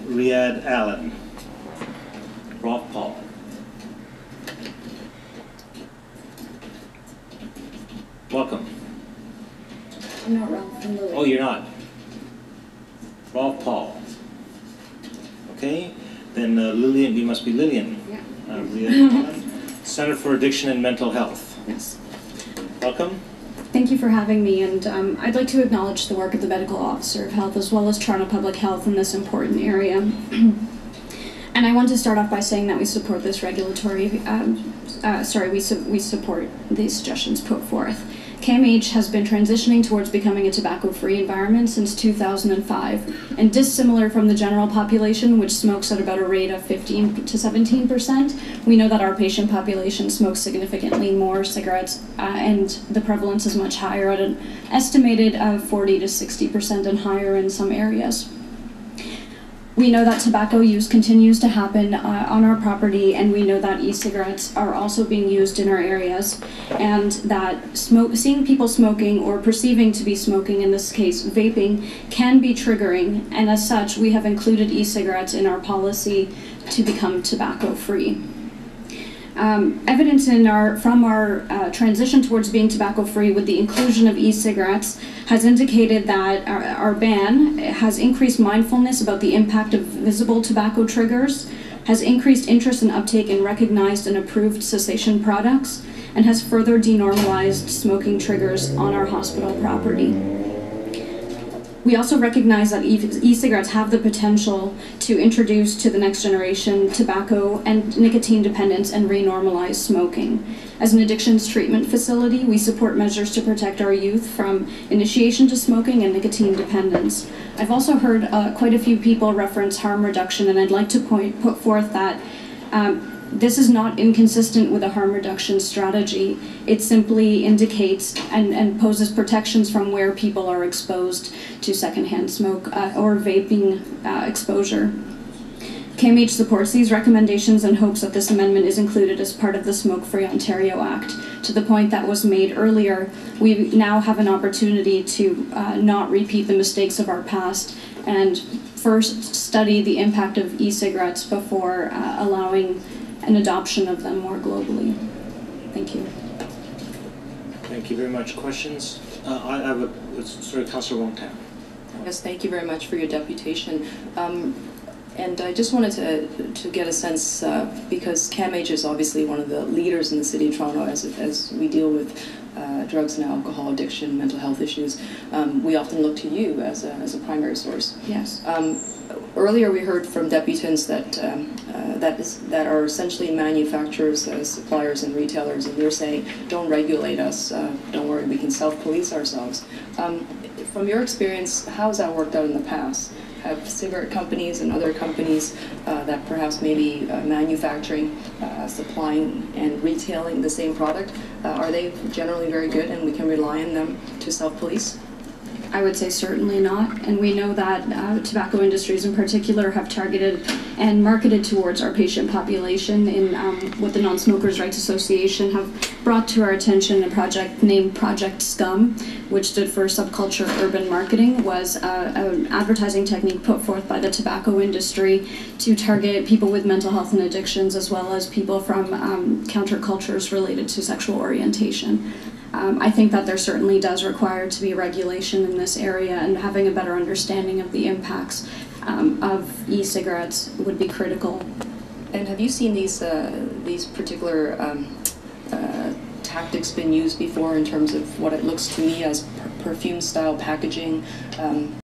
Riad-Allen. Rolf Paul. Welcome. I'm not Rolf, I'm Lillian. Oh, you're not. Rolf Paul. Okay, then Lillian, you must be Lillian. Yeah. Riad-Allen, Center for Addiction and Mental Health. Yes. Welcome. Thank you for having me, and I'd like to acknowledge the work of the Medical Officer of Health as well as Toronto Public Health in this important area. And I want to start off by saying that we support this regulatory, we support these suggestions put forth. CAMH has been transitioning towards becoming a tobacco-free environment since 2005, and dissimilar from the general population, which smokes at about a rate of 15 to 17%, we know that our patient population smokes significantly more cigarettes, and the prevalence is much higher at an estimated 40 to 60% and higher in some areas. We know that tobacco use continues to happen on our property, and we know that e-cigarettes are also being used in our areas, and that seeing people smoking or perceiving to be smoking, in this case vaping, can be triggering, and as such we have included e-cigarettes in our policy to become tobacco-free. Evidence from our transition towards being tobacco-free with the inclusion of e-cigarettes has indicated that our ban has increased mindfulness about the impact of visible tobacco triggers, has increased interest and uptake in recognized and approved cessation products, and has further denormalized smoking triggers on our hospital property. We also recognize that e-cigarettes have the potential to introduce to the next generation tobacco and nicotine dependence and renormalize smoking. As an addictions treatment facility, we support measures to protect our youth from initiation to smoking and nicotine dependence. I've also heard quite a few people reference harm reduction, and I'd like to put forth that this is not inconsistent with a harm reduction strategy. It simply indicates and poses protections from where people are exposed to secondhand smoke or vaping exposure. CAMH supports these recommendations and hopes that this amendment is included as part of the Smoke-Free Ontario Act. To the point that was made earlier, we now have an opportunity to not repeat the mistakes of our past and first study the impact of e-cigarettes before allowing an adoption of them more globally. Thank you. Thank you very much. Questions? I have a, Councillor Wong Tam. Yes, thank you very much for your deputation. And I just wanted to get a sense, because CAMH is obviously one of the leaders in the City of Toronto as we deal with drugs and alcohol addiction, mental health issues. We often look to you as a primary source. Yes. Earlier we heard from deputants that are essentially manufacturers, suppliers and retailers, and they're saying, don't regulate us, don't worry, we can self-police ourselves. From your experience, how has that worked out in the past? Have cigarette companies and other companies that perhaps may be manufacturing, supplying and retailing the same product, are they generally very good and we can rely on them to self-police? I would say certainly not, and we know that tobacco industries in particular have targeted and marketed towards our patient population in what the Non-Smokers' Rights Association have brought to our attention. A project named Project SCUM, which stood for Subculture Urban Marketing, was an advertising technique put forth by the tobacco industry to target people with mental health and addictions as well as people from countercultures related to sexual orientation. I think that there certainly does require to be regulation in this area, and having a better understanding of the impacts of e-cigarettes would be critical. And have you seen these particular tactics been used before in terms of what it looks to me as perfume-style packaging?